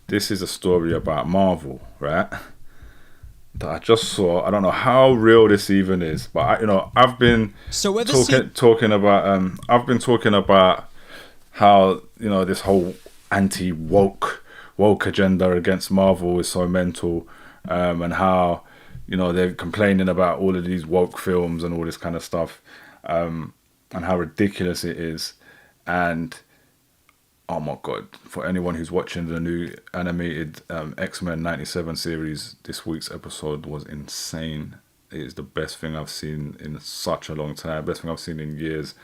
this is a story about Marvel, right? That I just saw. I don't know how real this even is, but I've been talking about how this whole anti-woke agenda against Marvel is so mental, and how they're complaining about all of these woke films and all this kind of stuff, and how ridiculous it is. And oh my god, for anyone who's watching the new animated X-Men 97 series, this week's episode was insane. It is the best thing I've seen in such a long time, best thing I've seen in years,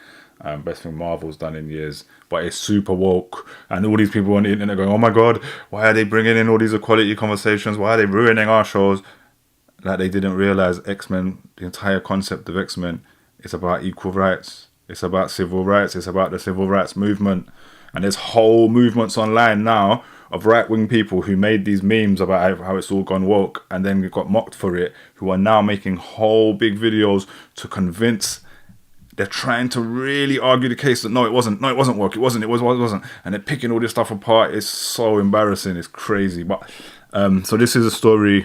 best thing Marvel's done in years. But it's super woke, and all these people on the internet going, oh my god, why are they bringing in all these equality conversations, why are they ruining our shows? Like, they didn't realise X-Men, the entire concept of X-Men, is about equal rights, it's about civil rights, it's about the civil rights movement. And there's whole movements online now of right-wing people who made these memes about how it's all gone woke and then got mocked for it, who are now making whole big videos to convince. They're trying to really argue the case that no, it wasn't woke, it wasn't. And they're picking all this stuff apart. It's so embarrassing. It's crazy. But so this is a story.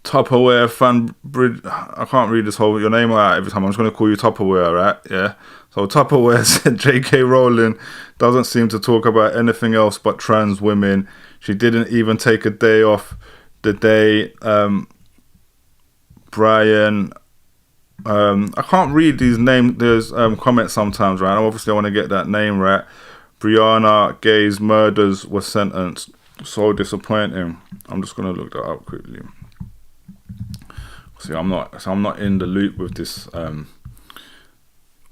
Tupperware fan bridge. I can't read your name out every time. I'm just going to call you Tupperware, right? Yeah. So Tupperware said J.K. Rowling doesn't seem to talk about anything else but trans women. She didn't even take a day off the day Brian... I can't read these names. There's comments sometimes, right? Obviously I want to get that name right. Brianna Gay's murders were sentenced. So disappointing. I'm just going to look that up quickly. See, I'm not in the loop with this... I'm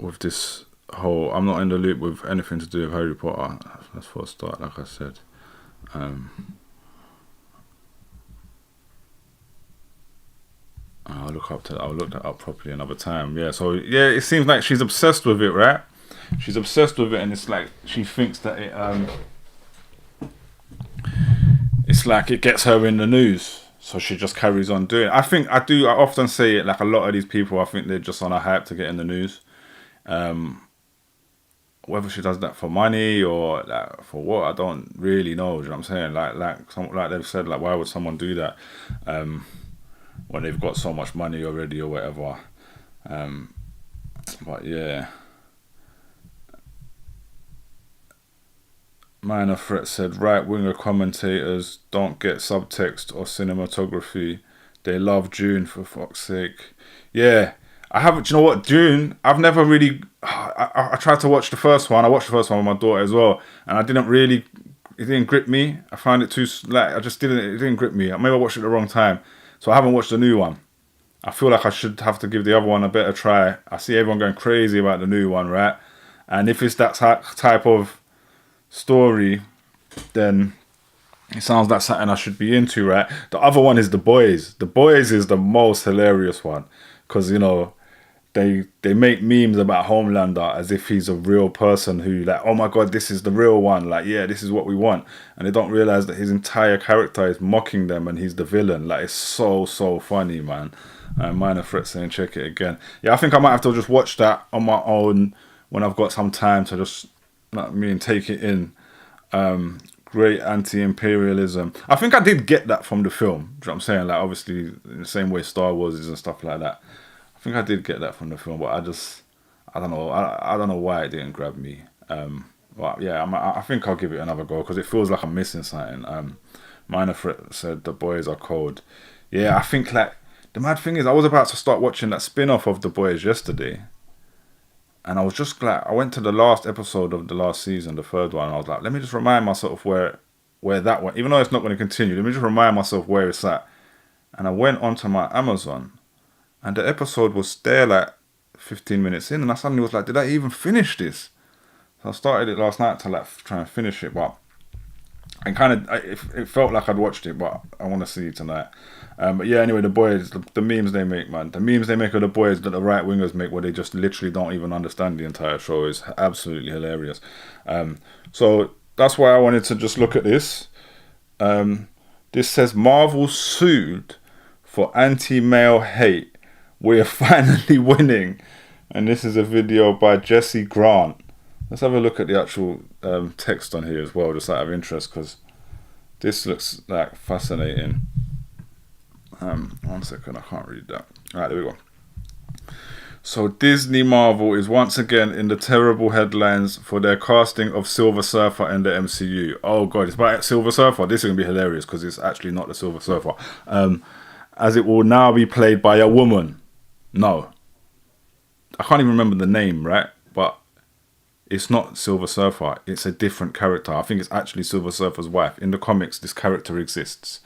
not in the loop with anything to do with Harry Potter. That's for a start, like I said. I'll look that up properly another time. Yeah, so yeah, it seems like she's obsessed with it, right? She's obsessed with it, and it's like she thinks that it's like it gets her in the news. So she just carries on doing it. I often say it, like a lot of these people, I think they're just on a hype to get in the news. Whether she does that for money or like for what, I don't really know. Do you know what I'm saying? Like they've said, like, why would someone do that when they've got so much money already or whatever? But yeah. Minor Threat said right-winger commentators don't get subtext or cinematography. They love Dune, for fuck's sake. Yeah, I haven't. Do you know what, Dune? I've never really. I tried to watch the first one. I watched the first one with my daughter as well, and I didn't really. It didn't grip me. I found it too like. I just didn't. It didn't grip me. Maybe I watched it at the wrong time, so I haven't watched the new one. I feel like I should have to give the other one a better try. I see everyone going crazy about the new one, right? And if it's that type of story, then it sounds like something I should be into, right? The other one is The Boys. The Boys is the most hilarious one because they make memes about Homelander as if he's a real person who, like, oh my god, this is the real one, like, yeah, this is what we want, and they don't realize that his entire character is mocking them and he's the villain. Like, it's so funny, man. Minor Threat saying check it again. Yeah, I think I might have to just watch that on my own when I've got some time to just take it in. Great anti-imperialism. I think I did get that from the film. Do you know what I'm saying? Like, obviously, in the same way Star Wars is and stuff like that. I think I did get that from the film, but I don't know. I don't know why it didn't grab me. But yeah, I think I'll give it another go because it feels like I'm missing something. Minor Threat said The Boys are cold. Yeah, I think, like, the mad thing is I was about to start watching that spin-off of The Boys yesterday. And I was just glad I went to the last episode of the last season, the third one. And I was like, let me just remind myself where that one, even though it's not going to continue, let me just remind myself where it's at. And I went onto my Amazon, and the episode was there like 15 minutes in, and I suddenly was like, did I even finish this? So I started it last night to like try and finish it, but it felt like I'd watched it, but I want to see it tonight. But yeah, anyway, The Boys, the memes they make, man. The memes they make of The Boys that the right wingers make, where they just literally don't even understand the entire show, is absolutely hilarious. So that's why I wanted to just look at this. This says Marvel sued for anti-male hate. We're finally winning. And this is a video by Jesse Grant. Let's have a look at the actual text on here as well, just out of interest, because this looks like fascinating. 1 second, I can't read that. All right, there we go. So Disney Marvel is once again in the terrible headlines for their casting of Silver Surfer in the MCU. Oh god, it's about Silver Surfer. This is going to be hilarious because it's actually not the Silver Surfer. As it will now be played by a woman. No. I can't even remember the name, right? But it's not Silver Surfer. It's a different character. I think it's actually Silver Surfer's wife. In the comics, this character exists.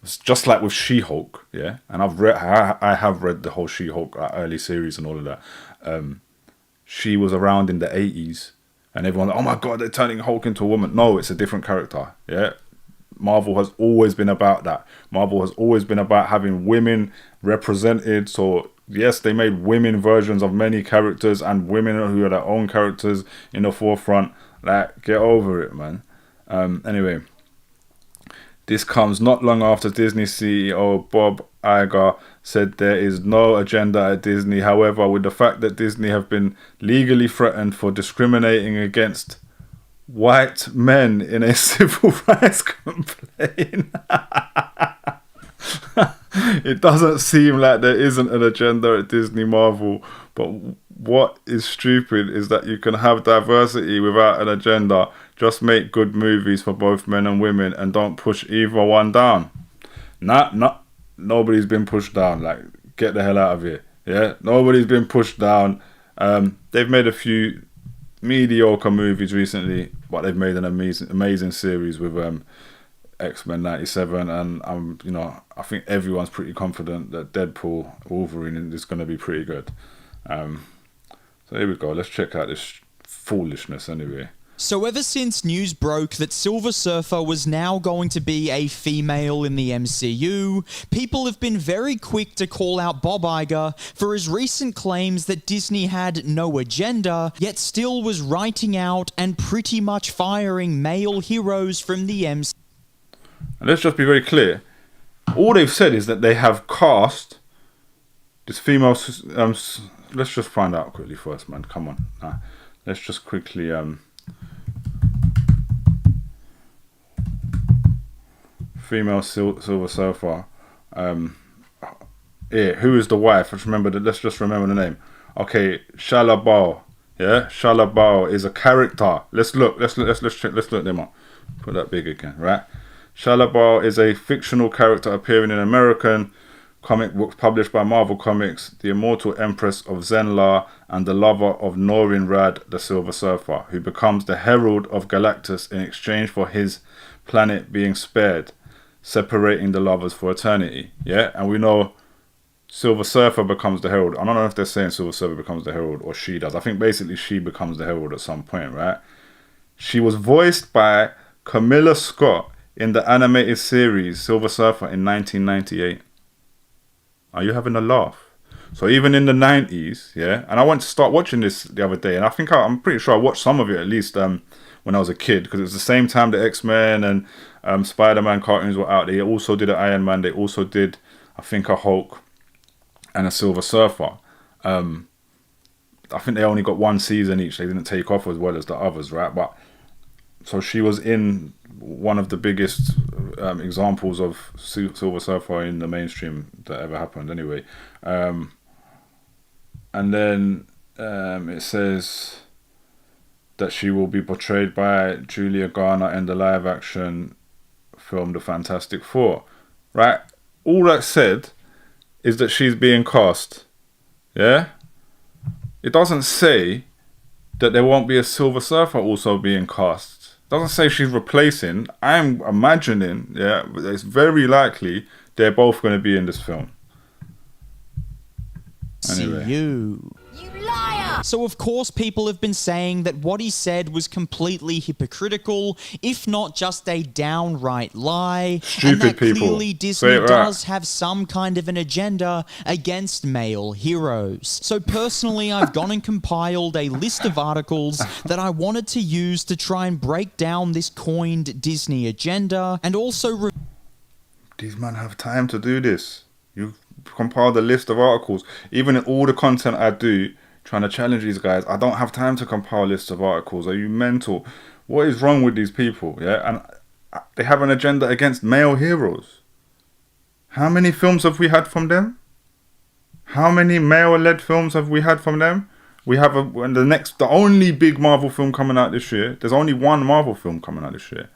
It's just like with She-Hulk, yeah. And I have read the whole She-Hulk early series and all of that. She was around in the 80s, and everyone, oh my god, they're turning Hulk into a woman. No, it's a different character, yeah. Marvel has always been about that. Marvel has always been about having women represented. So yes, they made women versions of many characters and women who are their own characters in the forefront. Like, get over it, man. Anyway. This comes not long after Disney CEO Bob Iger said there is no agenda at Disney. However, with the fact that Disney have been legally threatened for discriminating against white men in a civil rights complaint, it doesn't seem like there isn't an agenda at Disney Marvel. But what is stupid is that you can have diversity without an agenda. Just make good movies for both men and women and don't push either one down. Nobody's been pushed down. Like, get the hell out of here. Yeah, nobody's been pushed down. They've made a few mediocre movies recently, but they've made an amazing series with X-Men 97, and I think everyone's pretty confident that Deadpool Wolverine is going to be pretty good. So here we go. Let's check out this foolishness anyway. So ever since news broke that Silver Surfer was now going to be a female in the MCU, people have been very quick to call out Bob Iger for his recent claims that Disney had no agenda, yet still was writing out and pretty much firing male heroes from the MCU. And let's just be very clear. All they've said is that they have cast this female... let's just find out quickly first, man. Come on. Let's just quickly... female Silver Surfer. Who is the wife? Let's just remember the name. Okay, Shalla-Bal. Yeah, Shalla-Bal is a character. Let's look them up. Put that big again, right? Shalla-Bal is a fictional character appearing in American comic books published by Marvel Comics, the immortal empress of Zenla and the lover of Norin Rad, the Silver Surfer, who becomes the herald of Galactus in exchange for his planet being spared, separating the lovers for eternity. Yeah, and we know Silver Surfer becomes the herald. I don't know if they're saying Silver Surfer becomes the herald or she does. I think basically she becomes the herald at some point, right? She was voiced by Camilla Scott in the animated series Silver Surfer in 1998. Are you having a laugh? So even in the 90s, yeah, and I went to start watching this the other day, and I think I'm pretty sure I watched some of it at least when I was a kid, because it was the same time the X-Men and Spider-Man cartoons were out. They also did an Iron Man. They also did, I think, a Hulk and a Silver Surfer. I think they only got one season each. They didn't take off as well as the others, right? But so she was in one of the biggest examples of Silver Surfer in the mainstream that ever happened anyway. And then it says that she will be portrayed by Julia Garner in the live action film The Fantastic Four, right? All that said is that she's being cast, yeah? It doesn't say that there won't be a Silver Surfer also being cast. Doesn't say she's replacing. I'm imagining, yeah, it's very likely they're both going to be in this film. Anyway. See you. You liar! So of course people have been saying that what he said was completely hypocritical, if not just a downright lie. Stupid and that people. Clearly Disney does have some kind of an agenda against male heroes. So personally, I've gone and compiled a list of articles that I wanted to use to try and break down this coined Disney agenda, and also... These men have time to do this. You compiled a list of articles. Even all the content I do trying to challenge these guys. I don't have time to compile lists of articles. Are you mental? What is wrong with these people? Yeah, and they have an agenda against male heroes. How many films have we had from them? How many male-led films have we had from them? We have the only big Marvel film coming out this year. There's only one Marvel film coming out this year.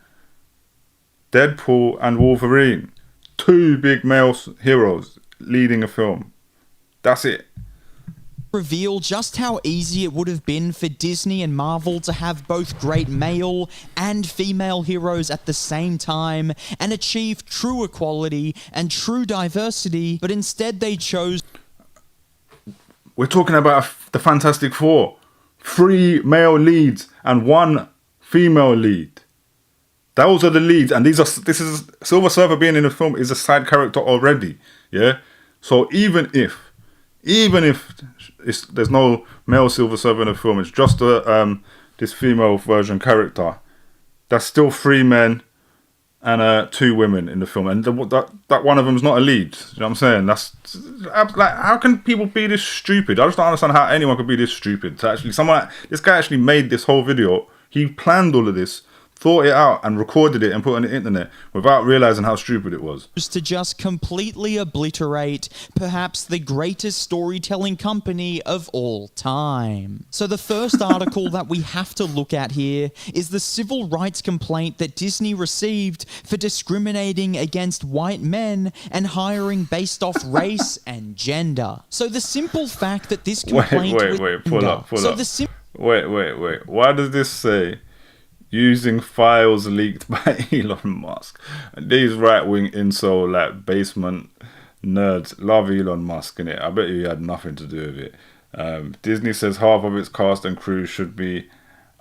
Deadpool and Wolverine. Two big male heroes leading a film. That's it. Reveal just how easy it would have been for Disney and Marvel to have both great male and female heroes at the same time and achieve true equality and true diversity, but instead they chose... We're talking about the Fantastic Four. 3 male leads and 1 female lead. Those are the leads, and this is Silver Surfer being in the film is a side character already. Yeah. So even if there's no male Silver Surfer in the film, it's just this female version character, that's still 3 men and 2 women in the film, and that one of them's not a lead. You know what I'm saying? That's like, how can people be this stupid? I just don't understand how anyone could be this stupid. To actually, this guy actually made this whole video. He planned all of this, thought it out, and recorded it and put it on the internet without realizing how stupid it was. To just completely obliterate perhaps the greatest storytelling company of all time. So the first article that we have to look at here is the civil rights complaint that Disney received for discriminating against white men and hiring based off race and gender. So the simple fact that this complaint... Wait, pull up. Wait. Why does this say... using files leaked by Elon Musk? These right-wing incel, like, basement nerds love Elon Musk, innit? I bet you he had nothing to do with it. Disney says half of its cast and crew should be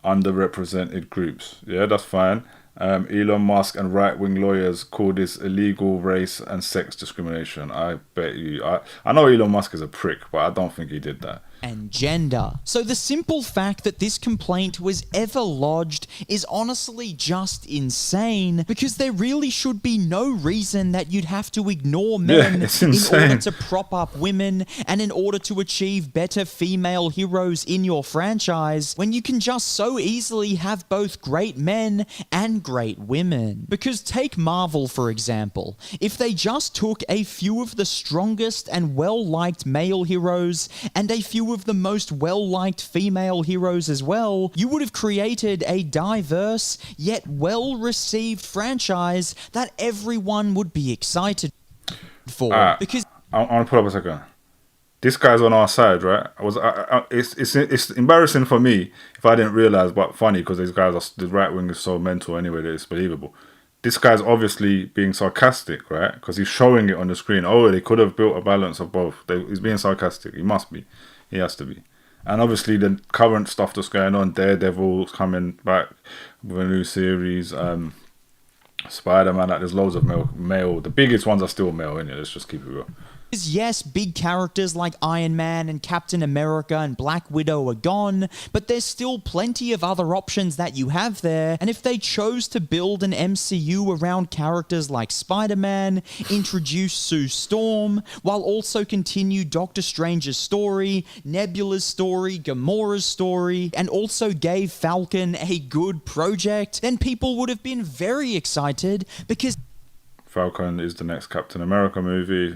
underrepresented groups. Yeah, that's fine. Elon Musk and right-wing lawyers call this illegal race and sex discrimination. I bet you... I know Elon Musk is a prick, but I don't think he did that. And gender. So the simple fact that this complaint was ever lodged is honestly just insane, because there really should be no reason that you'd have to ignore men in order to prop up women and in order to achieve better female heroes in your franchise, when you can just so easily have both great men and great women. Because take Marvel, for example. If they just took a few of the strongest and well-liked male heroes and a few of the most well-liked female heroes as well, you would have created a diverse yet well-received franchise that everyone would be excited for. Because I want to pull up a second. This guy's on our side, right? It's embarrassing for me if I didn't realize, but funny because these guys the right wing is so mental anyway that it's believable. This guy's obviously being sarcastic, right? Because he's showing it on the screen. Oh, they could have built a balance of both. He's being sarcastic. He must be. He has to be. And obviously the current stuff that's going on, Daredevil's coming back with a new series, Spider-Man, like, there's loads of male. The biggest ones are still male, innit? Let's just keep it real. Yes, big characters like Iron Man and Captain America and Black Widow are gone, but there's still plenty of other options that you have there, and if they chose to build an MCU around characters like Spider-Man, introduce Sue Storm, while also continue Doctor Strange's story, Nebula's story, Gamora's story, and also gave Falcon a good project, then people would have been very excited, because Falcon is the next Captain America movie.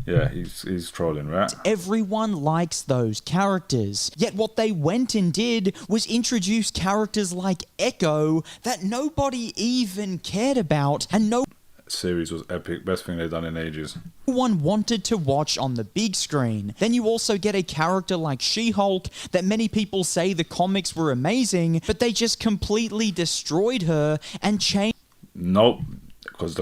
He's trolling, right? Everyone likes those characters. Yet what they went and did was introduce characters like Echo that nobody even cared about, and no series was epic. Best thing they've done in ages. One wanted to watch on the big screen. Then you also get a character like She-Hulk that many people say the comics were amazing, but they just completely destroyed her and changed. Nope. Because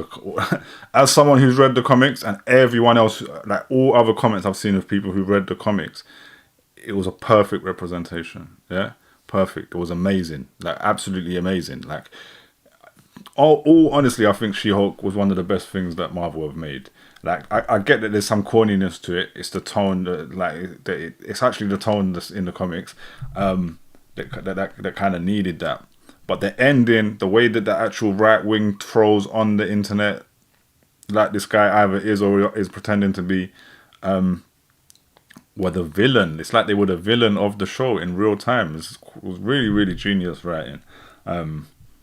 as someone who's read the comics and everyone else, like all other comments I've seen of people who read the comics, it was a perfect representation. Yeah, perfect. It was amazing, like absolutely amazing. Like, all honestly, I think She-Hulk was one of the best things that Marvel have made. Like, I get that there's some corniness to it. It's the tone it's actually the tone that's in the comics that kind of needed that. But the ending, the way that the actual right-wing trolls on the internet, like this guy either is or is pretending to be, were the villain. It's like they were the villain of the show in real time. It was really, really genius writing.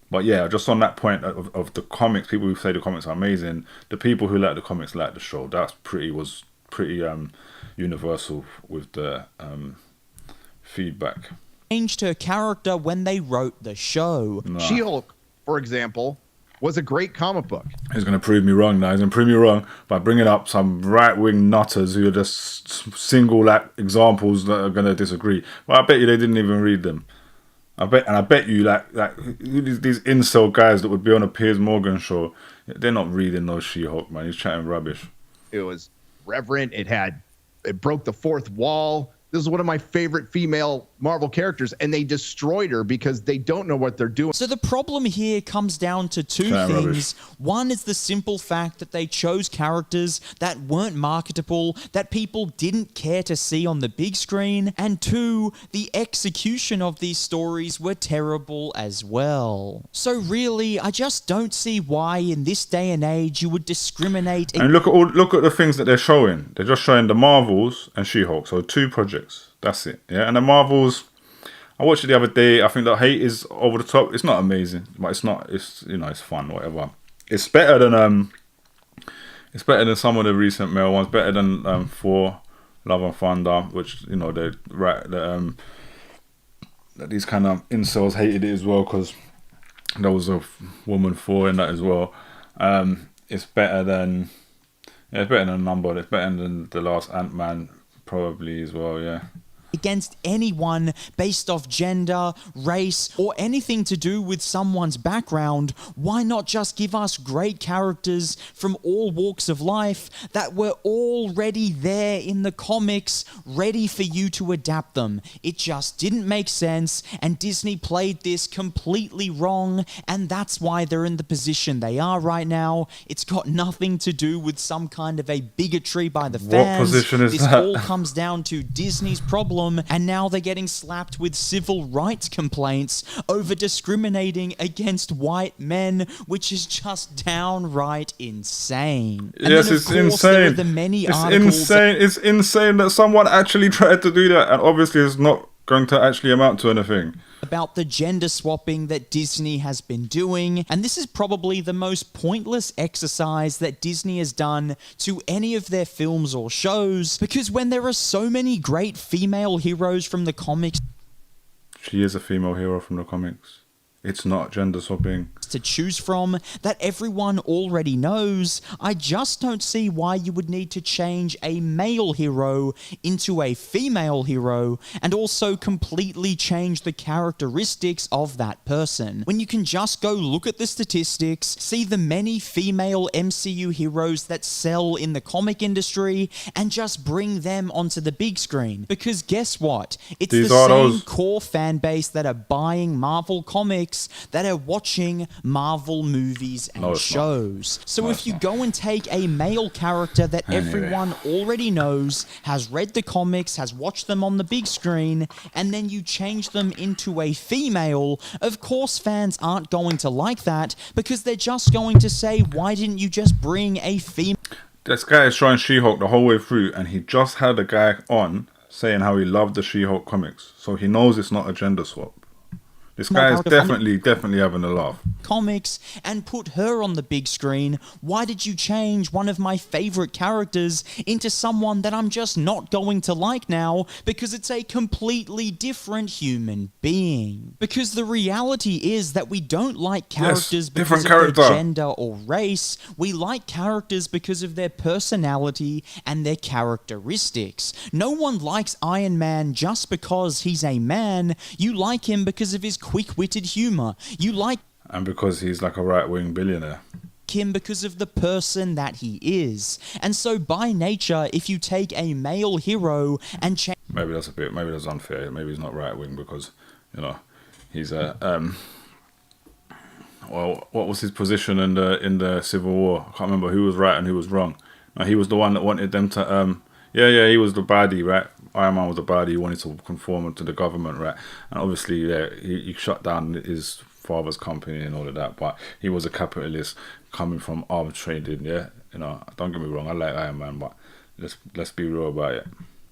But yeah, just on that point of the comics, people who say the comics are amazing, the people who like the comics like the show. That's was pretty universal with the feedback. Changed her character when they wrote the show. Nah. She-Hulk, for example, was a great comic book. He's going to prove me wrong now. He's going to prove me wrong by bringing up some right-wing nutters who are just single examples that are going to disagree. Well, I bet you they didn't even read them. I bet you like these incel guys that would be on a Piers Morgan show, they're not reading those She-Hulk, man. He's chatting rubbish. It was reverent. It broke the fourth wall. This is one of my favorite female Marvel characters, and they destroyed her because they don't know what they're doing. So the problem here comes down to two things. Rubbish. One is the simple fact that they chose characters that weren't marketable, that people didn't care to see on the big screen, and two, the execution of these stories were terrible as well. So really, I just don't see why in this day and age you would discriminate. And look at the things that they're showing. They're just showing the Marvels and She-Hulk. So 2 projects. That's it. Yeah, and the Marvels, I watched it the other day. I think the hate is over the top. It's not amazing, but it's not. It's it's fun, whatever. It's better than some of the recent male ones. Better than Thor, Love and Thunder, which they that these kind of incels hated it as well because there was a woman Thor in that as well. It's better than a number. It's better than the last Ant-Man probably as well. Yeah. Against anyone based off gender, race, or anything to do with someone's background, why not just give us great characters from all walks of life that were already there in the comics, ready for you to adapt them? It just didn't make sense, and Disney played this completely wrong, and that's why they're in the position they are right now. It's got nothing to do with some kind of a bigotry by the fans. What position is this that? all comes down to Disney's problem, and now they're getting slapped with civil rights complaints over discriminating against white men, which is just downright insane. And yes, then, of it's course, there are insane. the many It's articles insane. It's insane that someone actually tried to do that, and obviously it's not going to actually amount to anything. about the gender swapping that Disney has been doing, and this is probably the most pointless exercise that Disney has done to any of their films or shows, because when there are so many great female heroes from the comics She is a female hero from the comics. It's not gender swapping. to choose from that everyone already knows, I just don't see why you would need to change a male hero into a female hero and also completely change the characteristics of that person, when you can just go look at the statistics, see the many female MCU heroes that sell in the comic industry, and just bring them onto the big screen. Because guess what? It's These the are same those. core fan base that are buying Marvel comics that are watching Marvel movies and No, it's not. shows. So No, if it's you not. go and take a male character that Anyway. everyone already knows, has read the comics, has watched them on the big screen, and then you change them into a female, of course fans aren't going to like that, because they're just going to say, why didn't you just bring a female? This guy is showing She-Hulk the whole way through, and he just had a guy on saying how he loved the She-Hulk comics. So he knows it's not a gender swap. This guy is definitely having a laugh. Comics and put her on the big screen. Why did you change one of my favorite characters into someone that I'm just not going to like now because it's a completely different human being? Because the reality is that we don't like characters because of their gender or race. We like characters because of their personality and their characteristics. No one likes Iron Man just because he's a man. You like him because of his quick-witted humor. You like And because he's like a right-wing billionaire. him because of the person that he is. And so by nature, if you take a male hero and change Maybe that's unfair. Maybe he's not right-wing because, he's a well, what was his position in the Civil War? I can't remember who was right and who was wrong. No, he was the one that wanted them to he was the baddie, right? Iron Man was the baddie. He wanted to conform to the government, right? And obviously, he shut down his father's company and all of that. But he was a capitalist coming from arms trading. Yeah, don't get me wrong. I like Iron Man, but let's be real about it.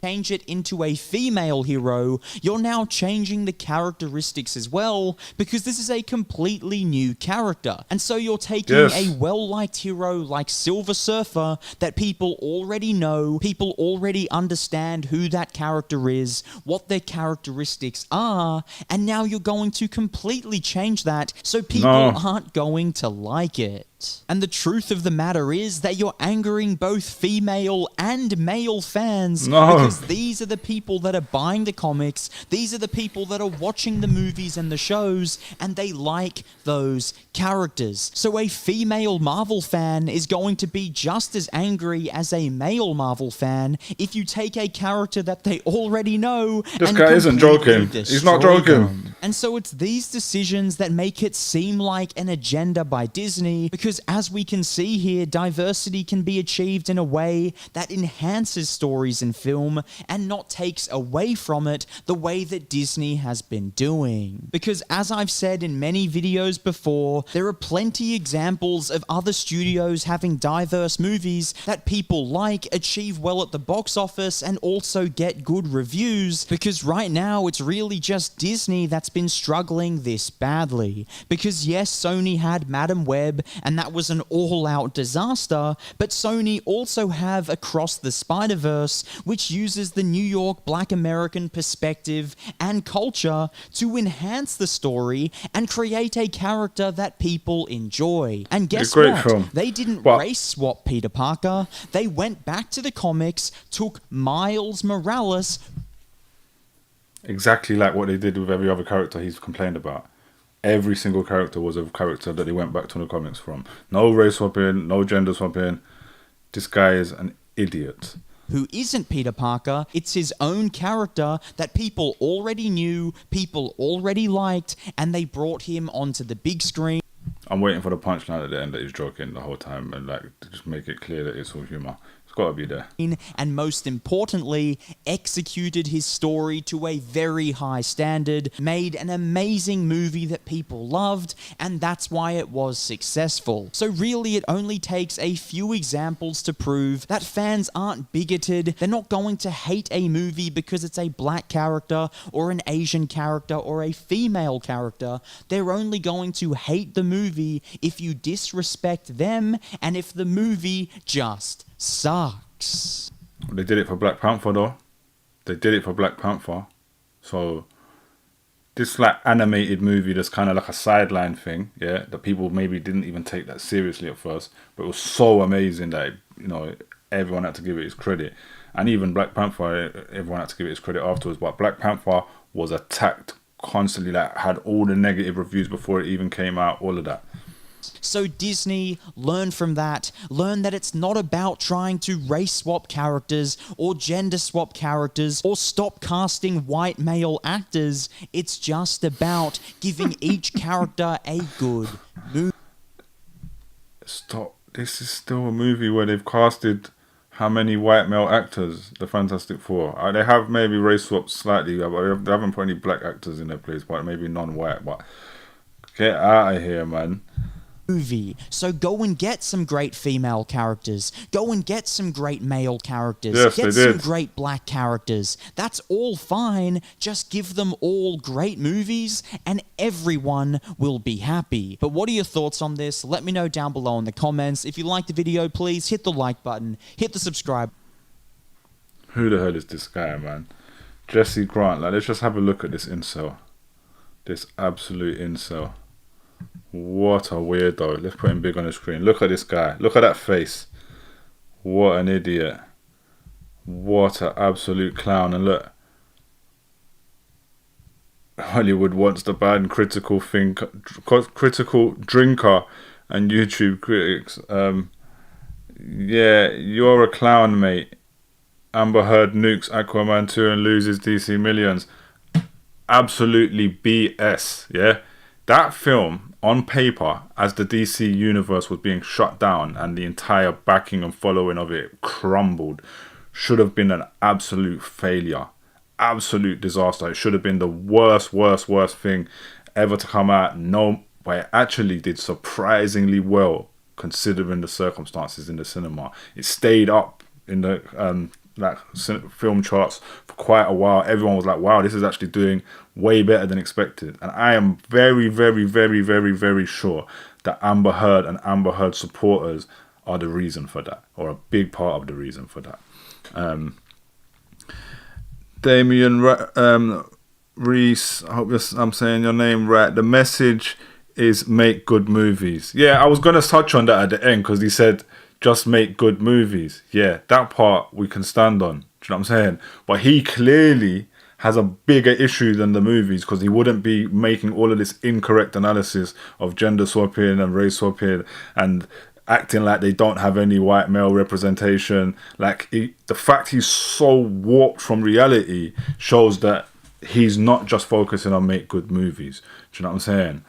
change it into a female hero, you're now changing the characteristics as well, because this is a completely new character. And so you're taking a well-liked hero like Silver Surfer that people already know, people already understand who that character is, what their characteristics are, and now you're going to completely change that so people aren't going to like it. And the truth of the matter is that you're angering both female and male fans, because these are the people that are buying the comics, these are the people that are watching the movies and the shows, and they like those characters. So a female Marvel fan is going to be just as angry as a male Marvel fan if you take a character that they already know. This guy isn't joking. He's not joking. And so it's these decisions that make it seem like an agenda by Disney, because as we can see here, diversity can be achieved in a way that enhances stories in film and not takes away from it the way that Disney has been doing. Because as I've said in many videos before, there are plenty examples of other studios having diverse movies that people like, achieve well at the box office, and also get good reviews, because right now it's really just Disney that's been struggling this badly. Because yes, Sony had Madam Web, and that was an all-out disaster, but Sony also have Across the Spider-Verse, which uses the New York Black American perspective and culture to enhance the story and create a character that people enjoy. And guess what? They didn't race swap Peter Parker. They went back to the comics, took Miles Morales. Exactly like what they did with every other character he's complained about. Every single character was a character that they went back to the comics from. No race swapping, no gender swapping. This guy is an idiot. Who isn't Peter Parker, it's his own character that people already knew, people already liked, and they brought him onto the big screen. I'm waiting for the punchline at the end that he's joking the whole time, and like to just make it clear that it's all humor. It's got to be there. And most importantly, executed his story to a very high standard, made an amazing movie that people loved, and that's why it was successful. So really, it only takes a few examples to prove that fans aren't bigoted. They're not going to hate a movie because it's a black character or an Asian character or a female character. They're only going to hate the movie if you disrespect them and if the movie just sucks. They did it for Black Panther though. They did it for Black Panther. So this like animated movie that's kind of like a sideline thing, yeah, that people maybe didn't even take that seriously at first, but it was so amazing that, you know, everyone had to give it its credit. And even Black Panther, everyone had to give it its credit afterwards. But Black Panther was attacked constantly, like had all the negative reviews before it even came out, all of that. So Disney, learn from that. Learn that it's not about trying to race swap characters or gender swap characters or stop casting white male actors. It's just about giving each character a good movie. Stop. This is still a movie where they've casted how many white male actors? The Fantastic Four. They have maybe race swapped slightly, but they haven't put any black actors in their place, but maybe non-white. But get out of here, man. Movie. So go and get some great female characters. Go and get some great male characters. Yes, get some great black characters. That's all fine. Just give them all great movies and everyone will be happy. But what are your thoughts on this? Let me know down below in the comments. If you liked the video, please hit the like button. Hit the subscribe. Who the hell is this guy, man? Jesse Grant. Like, let's just have a look at this incel. This absolute incel. What a weirdo. Let's put him big on the screen. Look at this guy. Look at that face. What an idiot. What an absolute clown. And look. Hollywood wants to ban critical drinker and YouTube critics. Yeah, you're a clown, mate. Amber Heard nukes Aquaman 2 and loses DC millions. Absolutely BS, yeah? That film, on paper, as the DC universe was being shut down and the entire backing and following of it crumbled, should have been an absolute failure. Absolute disaster. It should have been the worst thing ever to come out. No, but it actually did surprisingly well considering the circumstances in the cinema. It stayed up in the film charts for quite a while. Everyone was like, wow, this is actually doing way better than expected. And I am very, very, very, very, very sure that Amber Heard and Amber Heard supporters are the reason for that, or a big part of the reason for that. Damien Reese, I hope I'm saying your name right. The message is make good movies. Yeah, I was going to touch on that at the end because he said just make good movies. Yeah, that part we can stand on. Do you know what I'm saying? But he clearly has a bigger issue than the movies, because he wouldn't be making all of this incorrect analysis of gender swapping and race swapping and acting like they don't have any white male representation. Like, the fact he's so warped from reality shows that he's not just focusing on make good movies. Do you know what I'm saying?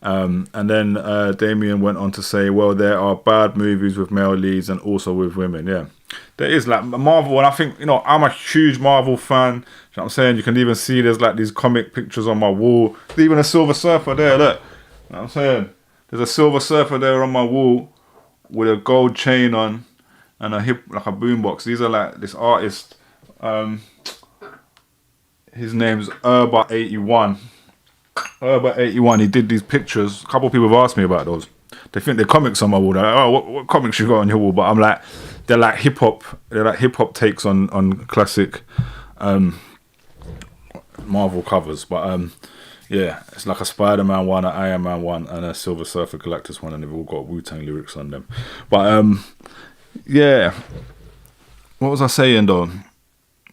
And then Damien went on to say, well, there are bad movies with male leads and also with women. Yeah, there is, like, Marvel, and I think, you know, I'm a huge Marvel fan. You know what I'm saying? You can even see there's like these comic pictures on my wall. There's even a Silver Surfer there, look. You know what I'm saying? There's a Silver Surfer there on my wall with a gold chain on and a hip, like a boombox. These are like this artist, his name's Urba81. Urba81, he did these pictures. A couple of people have asked me about those. They think they're comics on my wall. They're like, oh, what comics you got on your wall? But I'm like, they're like hip hop. They're like hip hop takes on classic Marvel covers. But yeah, it's like a Spider-Man one, an Iron Man one, and a Silver Surfer Galactus one, and they've all got Wu-Tang lyrics on them. But yeah, what was I saying though?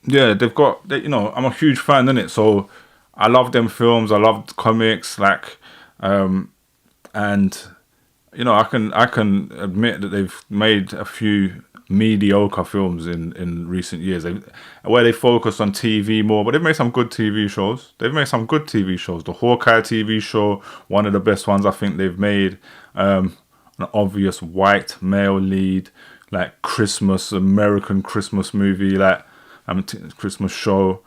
Yeah, they've got, you know, I'm a huge fan, innit? So I love them films. I love comics, like, and you know, I can admit that they've made a few mediocre films in recent years, where they focus on TV more, but they've made some good TV shows. The Hawkeye TV show, one of the best ones I think they've made. An obvious white male lead, like American Christmas movie, like Christmas show.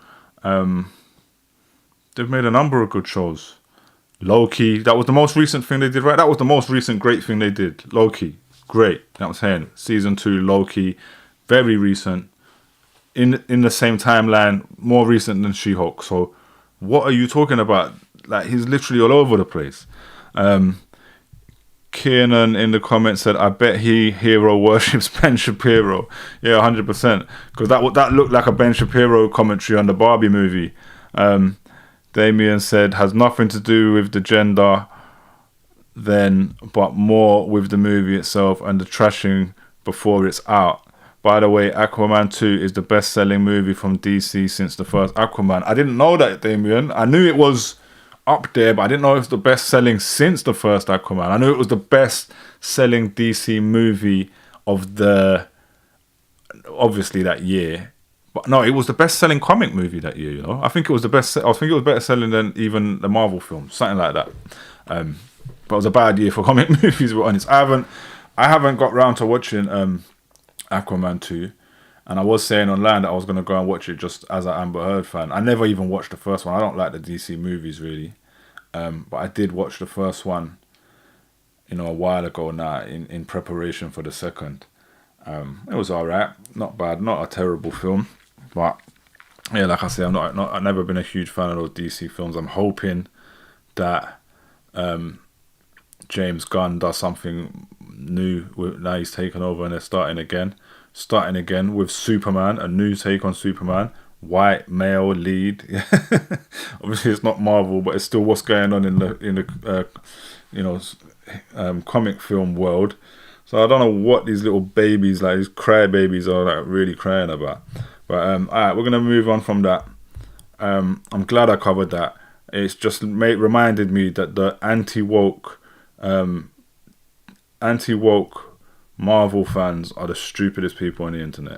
They've made a number of good shows. Loki, that was the most recent thing they did, right? That was the most recent great thing they did. Loki, great. You know what I'm saying? Season 2, Loki, very recent. In the same timeline, more recent than She-Hulk. So what are you talking about? Like, he's literally all over the place. Kiernan in the comments said, I bet hero worships Ben Shapiro. Yeah, 100%. Because that looked like a Ben Shapiro commentary on the Barbie movie. Damien said, has nothing to do with the gender then, but more with the movie itself and the trashing before it's out. By the way, Aquaman 2 is the best-selling movie from DC since the first Aquaman. I didn't know that, Damien. I knew it was up there, but I didn't know it was the best-selling since the first Aquaman. I knew it was the best-selling DC movie of obviously that year. But no, it was the best-selling comic movie that year, you know. I think it was better selling than even the Marvel film, something like that. But it was a bad year for comic movies, we're honest. I haven't got round to watching Aquaman 2, and I was saying online that I was going to go and watch it just as an Amber Heard fan. I never even watched the first one. I don't like the DC movies, really. But I did watch the first one, you know, a while ago now in preparation for the second. It was alright, not bad, not a terrible film. But yeah, like I say, I've never been a huge fan of those DC films. I'm hoping that James Gunn does something new now he's taken over and they're starting again with Superman, a new take on Superman, white male lead. Obviously it's not Marvel, but it's still what's going on in the comic film world. So I don't know what these little babies, like these cry babies, are like really crying about. But alright, we're gonna move on from that. I'm glad I covered that. It's just reminded me that the anti-woke Marvel fans are the stupidest people on the internet.